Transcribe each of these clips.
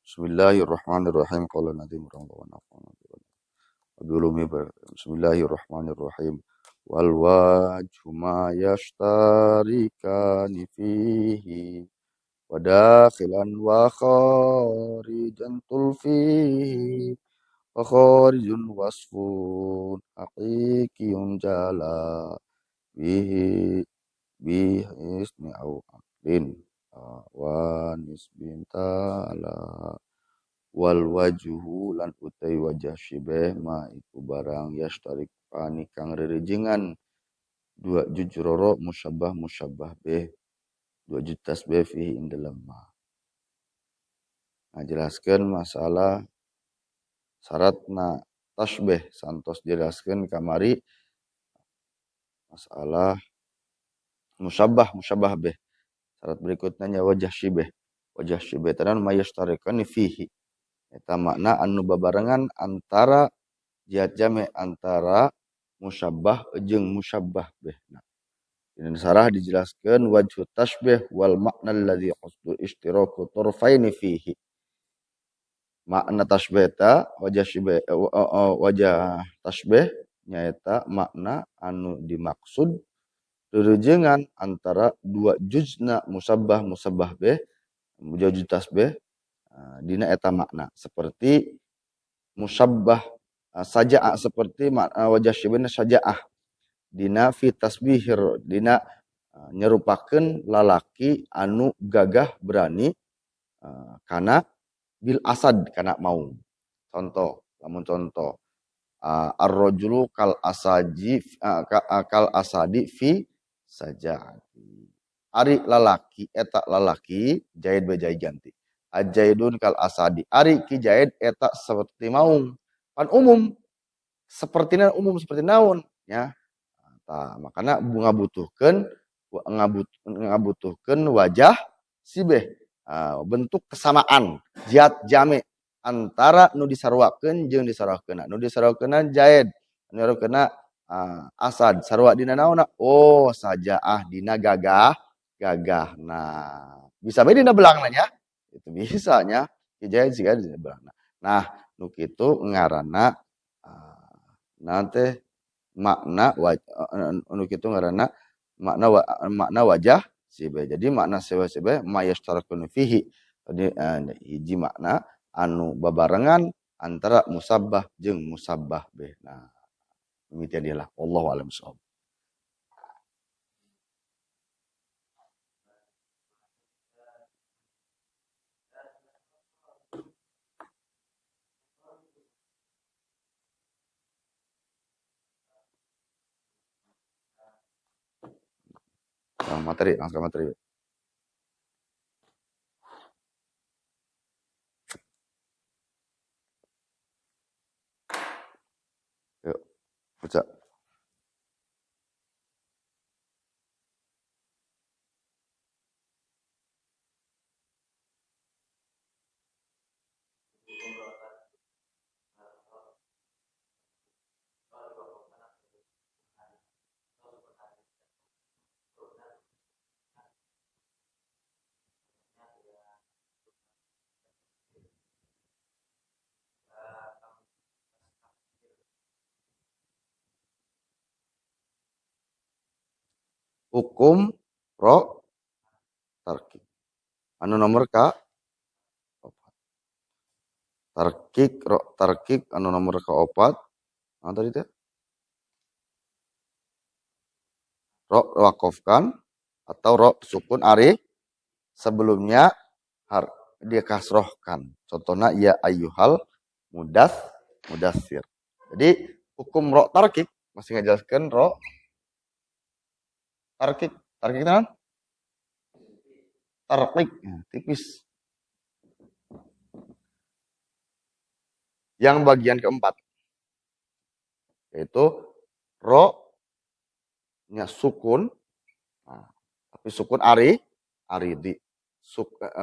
Bismillahirrahmanirrahim. Qala Nadim Bismillahirrahmanirrahim. Wal wajhu ma yashtarikani fihi wa dakhilan wa kharijan tulfihi wa kharijun wasfun haqiqiyun jala bihi ismi au aqlin wa nisbin ta'ala wal wajuhu lan utai wajah syibeh ma iku barang yastarik pani kang rerejengan dua jujuroro musyabah beh dua jutas beh fihi ing dalam ma. Nah, jelaskan masalah syaratna tasbih santos jelaskan kamari masalah musyabah beh. Syarat berikutnya wajah syibeh tanan mayastarikan fihi. Eta makna anu babarengan antara jihad jame antara musyabah jeung musyabah beh. Nah, ini sarah dijelaskan wajhu tasbih wal makna alladzi qasdu istiraku turfaini fihi. Makna tasbih ta wajah tasbih nyaeta makna anu dimaksud rerejengan antara dua juzna musyabah beh juz tasbih dina eta makna seperti musyabah saja'ah seperti wajah syibana saja'ah dina fi tasbihir dina nyerupakeun lalaki anu gagah berani kana bil asad kana maung. Contoh ar-rajulu kal asadi fi saja'ati. Ari lalaki eta lalaki jaid bejai ganti. Ajaidun kal asadi. Ari ki jaid eta seperti maung. Kan umum seperti naon ya. Tah makana ngabutuhkeun wajah sibeh bentuk kesamaan jihad jami antara nu disarwakeun jeung disarwakeunna. Nu disarwakeunna jaid, nu disarwakeunna asad. Sarwa dina naonna? Oh, saja'ah dina gagah. Nah, bisa bae dina belangna nya. Itu bisanya jaid siga dina belangna. Nah, nu kitu ngaranna nanti makna anu kitu ngaranna makna wajah sibeh. Jadi makna sibeh mayashtarakun fihi. Jadi hiji makna anu babarengan antara musabbah jeung musabbah beh. Nah, demikian dialah wallahu a'lam bishawab. Langsung materi. Yuk, baca. Hukum ro tarkik. Anu nomor ka tarkik anu nomor ka-4. Nah, tadi teh ro wakofkan atau ro sukun ari sebelumnya dia kasrohkan. Contohnya ya ayyuhal mudassir. Jadi hukum ro tarkik masih ngajelaskan ro tarkik naon? Tarkik tipis. Yang bagian keempat yaitu ro nya sukun. Nah, tapi sukun aridi.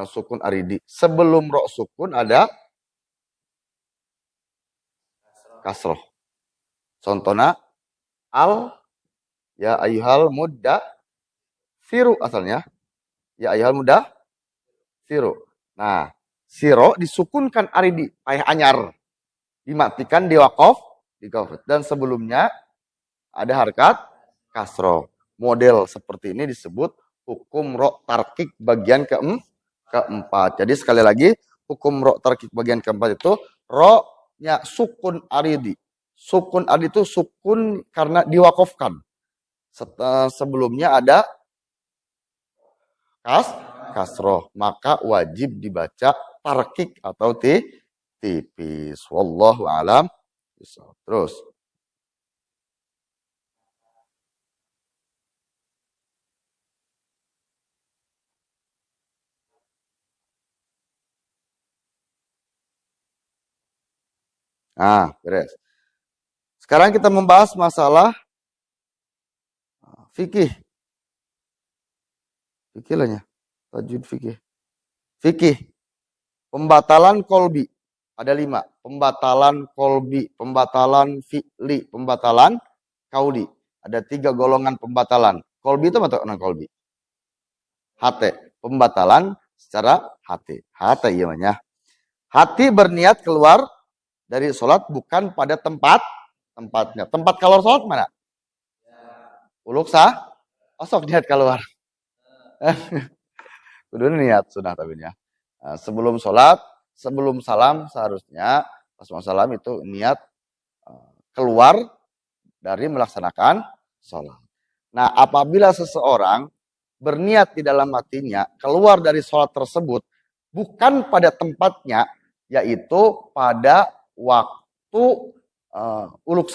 Sukun aridi. Sebelum ro sukun ada kasroh. Contohnya ya ayyuhal firu asalnya. Ya ayyuhal firu. Nah, Siro disukunkan ari di payah anyar. Dimatikan di wakof. Dan sebelumnya ada harkat kasro. Model seperti ini disebut hukum ro tarkik bagian keempat. Jadi sekali lagi, hukum ro tarkik bagian keempat itu ro-nya sukun aridi. Sukun aridi itu sukun karena diwakofkan. Sebelumnya ada kasroh, maka wajib dibaca tarkik atau tipis. Wallahu alam. Terus. Nah, beres. Sekarang kita membahas masalah fikih. Fikih lah ya. Tajwid fikih. Fikih. Pembatalan kolbi. Ada 5. Pembatalan kolbi, pembatalan fi'li, pembatalan kauli. Ada 3 golongan pembatalan. Kolbi itu apa tuh kolbi? Hati. Pembatalan secara hati. Hati iya namanya. Hati berniat keluar dari sholat bukan pada tempatnya. Tempat keluar sholat mana? Uluk sah. Osok niat keluar. Udah niat sudah tapi ya. Nah, sebelum sholat, sebelum salam seharusnya pas mau salam itu niat keluar dari melaksanakan sholat. Nah, apabila seseorang berniat di dalam hatinya keluar dari sholat tersebut bukan pada tempatnya, yaitu pada waktu uluk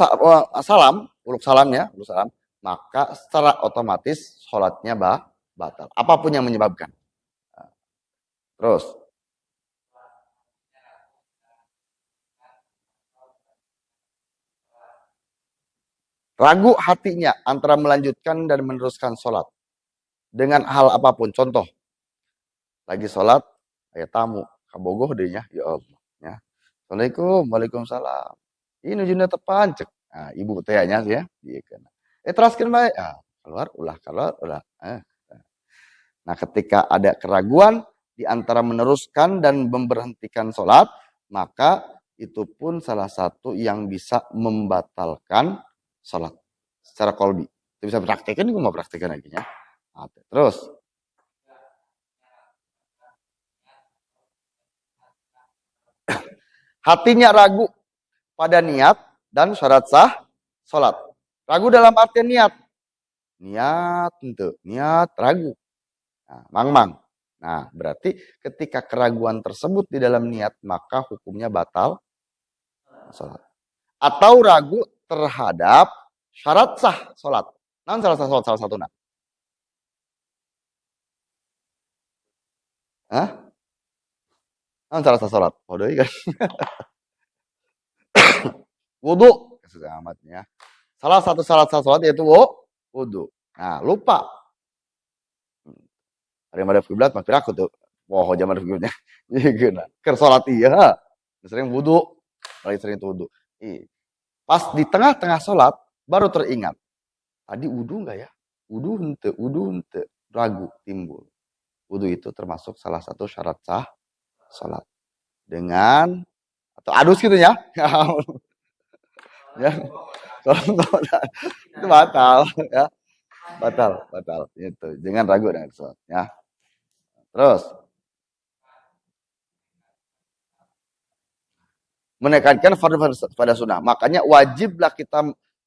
salam, maka secara otomatis sholatnya batal. Apapun yang menyebabkan. Terus. Ragu hatinya antara melanjutkan dan meneruskan sholat. Dengan hal apapun. Contoh. Lagi sholat, kayak tamu. Kabogoh deh ya. Ya Allah. Ya. Assalamualaikum. Waalaikumsalam. Ini junda tepancek. Nah, ibu tehnya ya. Teraskan baik. Nah, keluar, ulah. Nah, ketika ada keraguan di antara meneruskan dan memberhentikan sholat, maka itu pun salah satu yang bisa membatalkan sholat secara kolbi. Itu bisa praktekkan, gue mau praktekkan lagi ya. Nah, terus. Hatinya ragu pada niat dan syarat sah sholat. Ragu dalam artian niat. Niat ragu. Nah, mang. Nah, berarti ketika keraguan tersebut di dalam niat, maka hukumnya batal sholat. Atau ragu terhadap syarat sah sholat. Nah, syarat sah sholat salah satu. Hah? Nah, syarat sah sholat. Bodoh kan? Wudhu. Amatnya. Salah satu syarat sah sholat yaitu wudhu. Nah, lupa. Hari madhab kiblat mampir aku tuh. Wah, jam madhab kiblatnya. Iya, ker sholat iya. Sering wudhu. Lagi sering wudhu. Pas di tengah-tengah sholat, baru teringat. Tadi wudhu enggak ya? Wudhu ente. Ragu timbul. Wudhu itu termasuk salah satu syarat sah sholat. Dengan, atau adus gitu ya. Ya. Itu batal. Ya. Batal. Itu. Jangan ragu dengan sholat. Ya. Terus. Menekankan fardu pada sunnah. Makanya wajiblah kita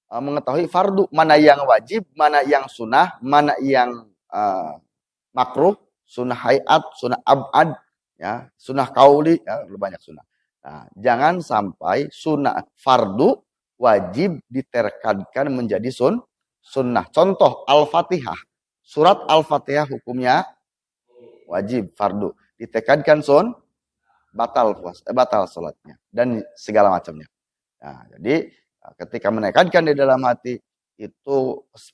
mengetahui fardu. Mana yang wajib, mana yang sunnah, mana yang makruh, sunnah hayat, sunnah abad, ya, sunnah kauli, ya, banyak sunnah. Nah, jangan sampai sunnah fardu wajib ditekankan menjadi sunnah. Contoh Al-Fatihah. Surat Al-Fatihah hukumnya wajib fardu. Ditekankan batal sholatnya dan segala macamnya. Nah, jadi ketika menekankan di dalam hati itu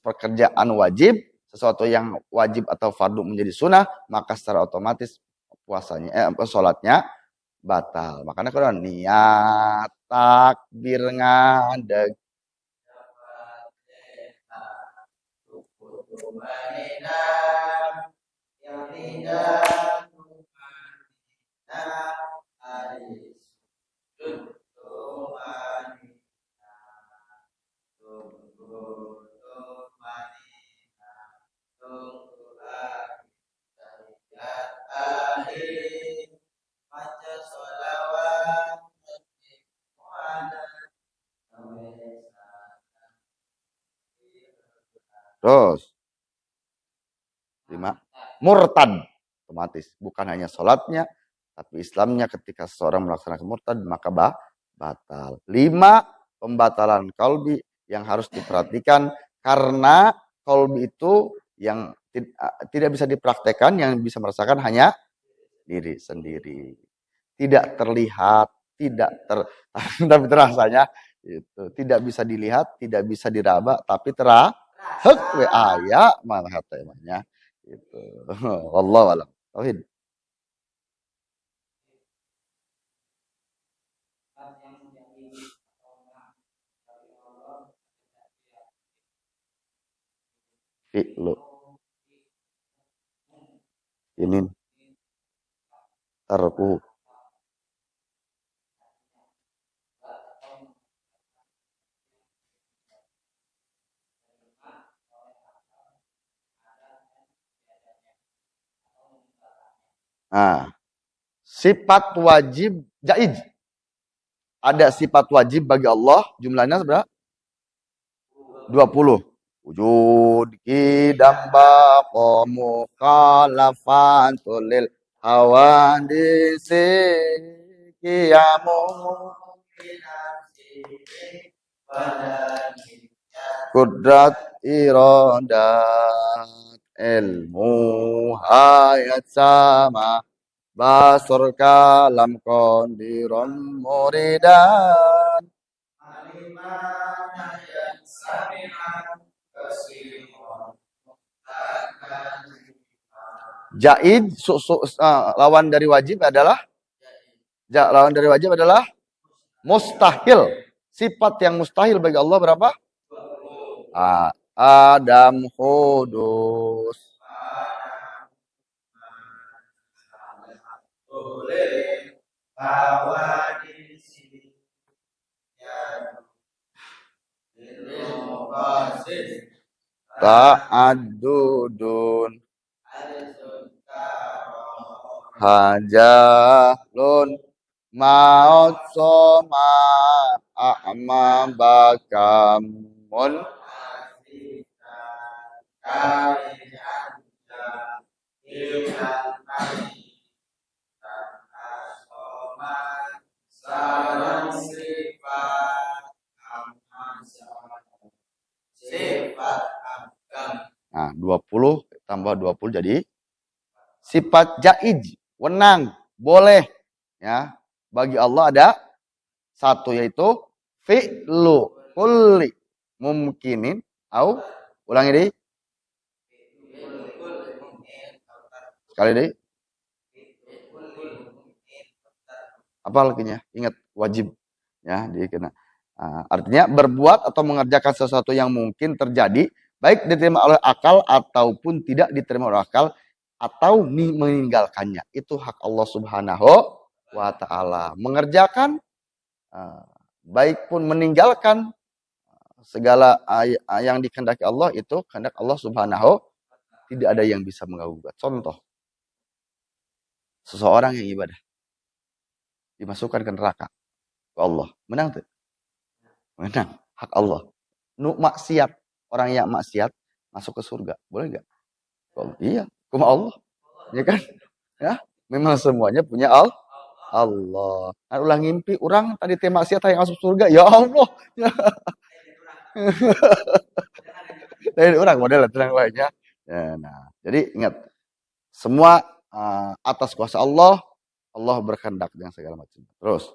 pekerjaan wajib, sesuatu yang wajib atau fardu menjadi sunnah, maka secara otomatis sholatnya batal. Makanya kalau niat takbir ngadeg yang tidak Terus 5. Murtad. Otomatis. Bukan hanya sholatnya, tapi Islamnya ketika seseorang melaksanakan murtad, maka batal. 5. Pembatalan kalbi yang harus diperhatikan. Karena kalbi itu yang tidak bisa dipraktekkan, yang bisa merasakan hanya diri sendiri. Tidak terlihat, tapi terasanya itu tidak bisa dilihat, tidak bisa diraba, tapi hek we aya malah temanya itu. Wallahu alam. Tauhid. Fi'lu. Ini tarku. Nah, sifat wajib jaiz. Ada sifat wajib bagi Allah, jumlahnya berapa? 20. Wujud kidam baqamu khalafatul lil hawadisi kiyamu kudrat iradat ilmu hayat sama basur kalam kondiron muridan jaid lawan dari wajib adalah mustahil. Sifat yang mustahil bagi Allah berapa? Adam hudus. Ta'addudun hajalun maut soma a'ma bakamun Nah, 20 tambah 20 jadi sifat jaiz, wenang, boleh. Ya, bagi Allah ada satu yaitu fi'lu kulli mumkinin au ulangi deh. Sekali deh. Apa lakinya? Ingat wajib ya, dikena. Artinya berbuat atau mengerjakan sesuatu yang mungkin terjadi baik diterima oleh akal ataupun tidak diterima oleh akal atau meninggalkannya. Itu hak Allah Subhanahu wa taala. Mengerjakan baik pun meninggalkan segala yang dikehendaki Allah itu kehendak Allah Subhanahu, tidak ada yang bisa mengganggu. Contoh, seseorang yang ibadah dimasukkan ke neraka ke Allah, menang tuh? Menang, hak Allah. Maksiat, orang yang maksiat masuk ke surga, boleh nggak? Iya, cuma Allah, ya kan? Ya, memang semuanya punya Allah. Nah, ulang ngimpi orang tadi tema maksiat yang masuk surga, ya Allah. Dari orang model tenang banyak. Ya, nah, jadi ingat semua atas kuasa Allah, Allah berkehendak dengan segala macam. Terus.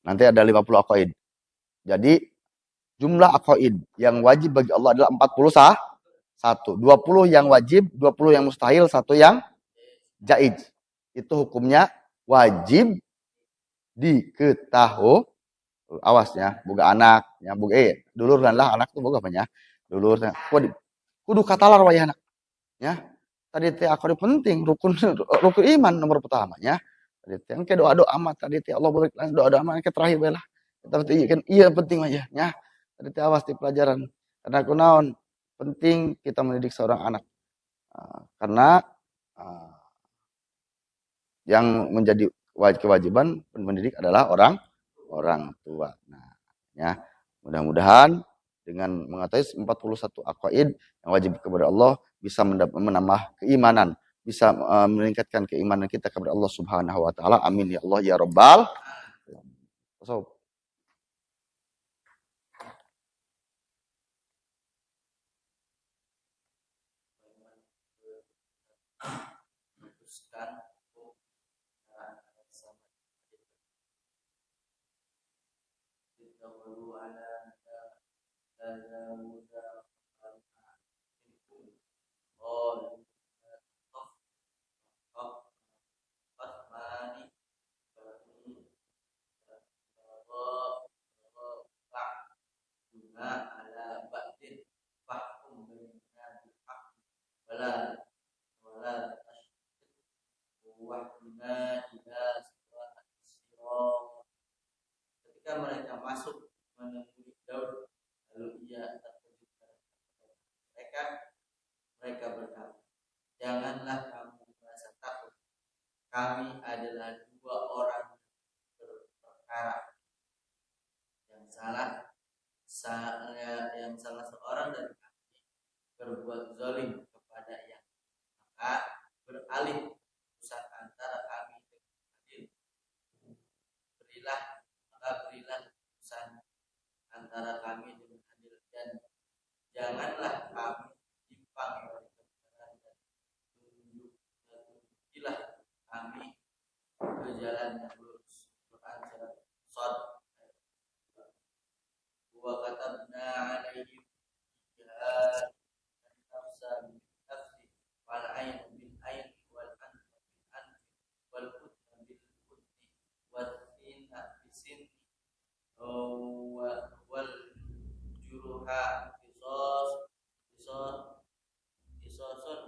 Nanti ada 50 aqaid. Jadi jumlah aqaid yang wajib bagi Allah adalah 41. 20 yang wajib, 20 yang mustahil, 1 yang jaiz. Itu hukumnya wajib diketahui. Awas ya, boga anak, nya dulur dan lah anak tuh boga banyak dulur kudu katalar wayah anak ya tadi teh aku penting rukun rukun iman nomor pertamanya tadi teh engke doa amat tadi teh Allah beri doa amat ke terakhir belah tapi kan iya penting aja ya tadi teh awas di pelajaran karena kunaon penting kita mendidik seorang anak karena yang menjadi kewajiban mendidik adalah orang tua. Nah, ya, mudah-mudahan dengan mengetahui 41 aqaid yang wajib kepada Allah bisa menambah keimanan, bisa meningkatkan keimanan kita kepada Allah Subhanahu wa taala. Amin ya Allah ya rabbal. So, ketika mereka masuk menemui Daud lalu ia terkejut mereka berkata, janganlah kamu merasa takut, kami adalah dua orang berperkara yang salah seorang dari kami berbuat zalim kepada yang maka beralih urusan antara kami dengan adil berilah urusan antara kami dengan adil dan janganlah kami timpang dari kebenaran dan tunjukilah kami ke jalan yang lurus. Quran surat Shad wa katabna alaihim jihad nafsa bil nafsi wal ayn bil ayn wal anf bil anf wal udhna bil udhni was sinna bis sinni wal juruha qisasun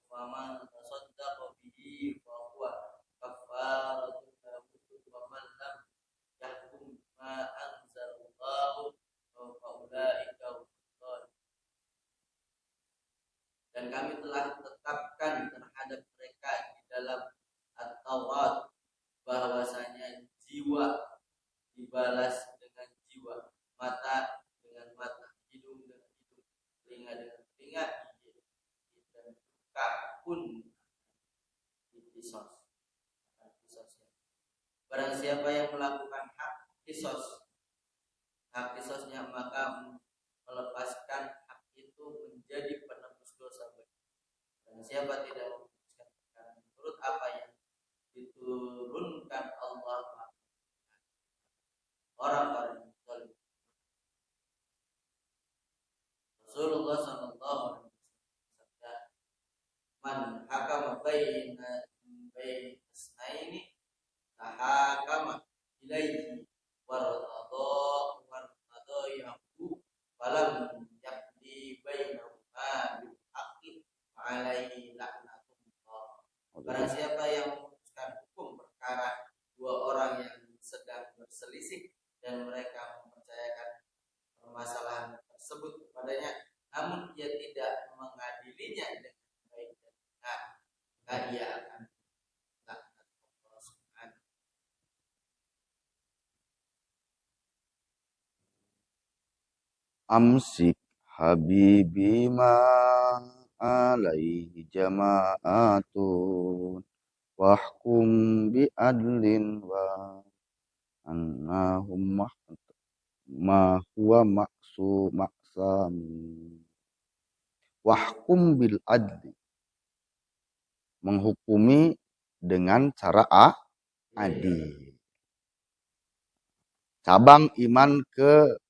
faman tasaddaqa bihi fa huwa kafaratun lahu wa man lam yahkum ma anzalallahu fa ulaika hum dan kami telah tetapkan terhadap mereka di dalam At-Taurat bahwasanya jiwa dibalas dengan jiwa, mata dengan mata, hidung dengan hidung, telinga dengan telinga, dan luka pun dikisos. Barang siapa yang melakukan hak kisosnya maka melepaskan hak itu menjadi penebus dosa bagi. Dan siapa tidak memutuskan perkara menurut apa yang diturunkan Allah orang-orang yang zalim. Rasulullah sallallahu alaihi wasallam man hakama baina isnaini tahakama ilaihi warada yahu falam yaqdi bainahuma bil haqqi alaihi laknatullah. Barang siapa yang memutuskan hukum perkara dua orang yang sedang berselisih dan mereka mempercayakan permasalahan tersebut kepadanya, namun ia tidak mengadilinya dengan baik dan benar, maka ia akan laknat Allah Subhanahu. amsik habibi ma alaihi jama'atun wahkum bi adlin wa annahum ma huwa maksam wahkum bil adli menghukumi dengan cara adil. Cabang iman ke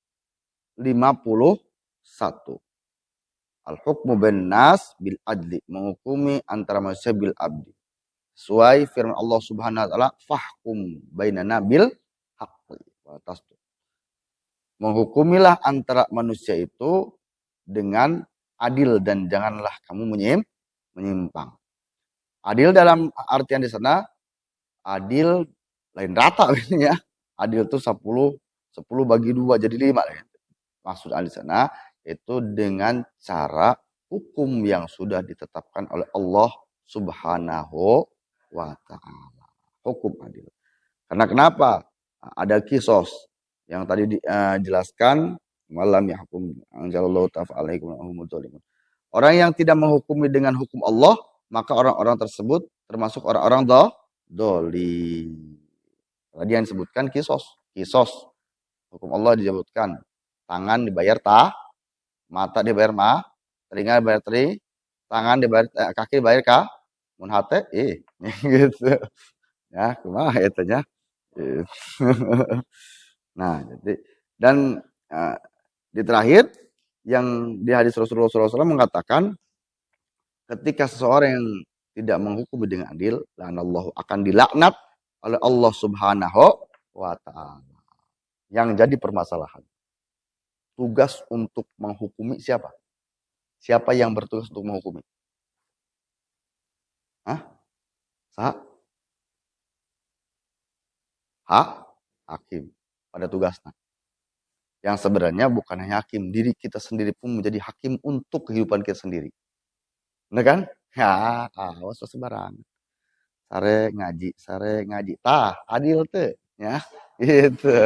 51. Al-hukmu bin nas bil adli, menghukumi antara manusia bil abdi. Sesuai firman Allah Subhanahu wa taala, fahkum bainana bil haqqi wa tasdiq. Menghukumilah antara manusia itu dengan adil dan janganlah kamu menyimpang. Adil dalam artian di sana, adil lain rata ya. Adil itu 10 bagi 2 jadi 5. Maksud di sana itu dengan cara hukum yang sudah ditetapkan oleh Allah Subhanahu wa taala. Hukum adil. Karena kenapa? Ada kisos yang tadi dijelaskan malam yahkum anzalallahu ta'ala alaikum orang yang tidak menghukumi dengan hukum Allah, maka orang-orang tersebut termasuk orang-orang dolim. Tadi yang disebutkan kisos. Hukum Allah disebutkan. Tangan dibayar mata dibayar telinga dibayar tangan dibayar kaki dibayar mun hate gitu. Ya, kumaha eta nya. Nah, jadi dan di terakhir yang di hadis Rasulullah SAW mengatakan ketika seseorang yang tidak menghukumi dengan adil, lanallahu akan dilaknat oleh Allah Subhanahu wa taala. Yang jadi permasalahan. Tugas untuk menghukumi siapa? Siapa yang bertugas untuk menghukumi? Hakim. Pada tugasnya. Yang sebenarnya bukan hanya hakim, diri kita sendiri pun menjadi hakim untuk kehidupan kita sendiri. Benar kan? Ya, awas sembarangan. Sare ngaji. Tah, adil tuh, ya. Gitu.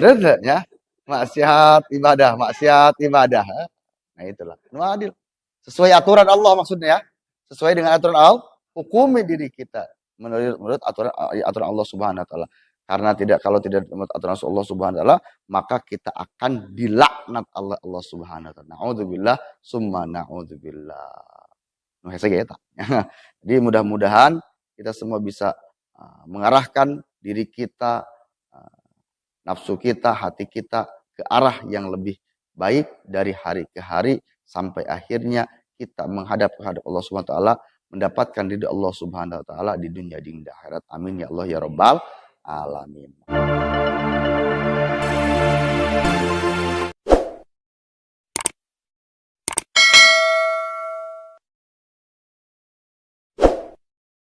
Benar ya? Maksiat ibadah. Nah, itulah. Adil. Sesuai aturan Allah maksudnya ya. Sesuai dengan aturan Allah, hukumi diri kita menurut aturan Allah Subhanahu wa taala. Karena kalau tidak menurut aturan Allah Subhanahu wa taala, maka kita akan dilaknat Allah Subhanahu wa taala. Nauzubillah summa naudzubillah. Nah, saya gitu. Jadi mudah-mudahan kita semua bisa mengarahkan diri kita, nafsu kita, hati kita ke arah yang lebih baik dari hari ke hari sampai akhirnya kita menghadap kepada Allah Subhanahu wa taala, mendapatkan ridha Allah Subhanahu wa taala di dunia di akhirat. Amin ya Allah ya rabbal alamin.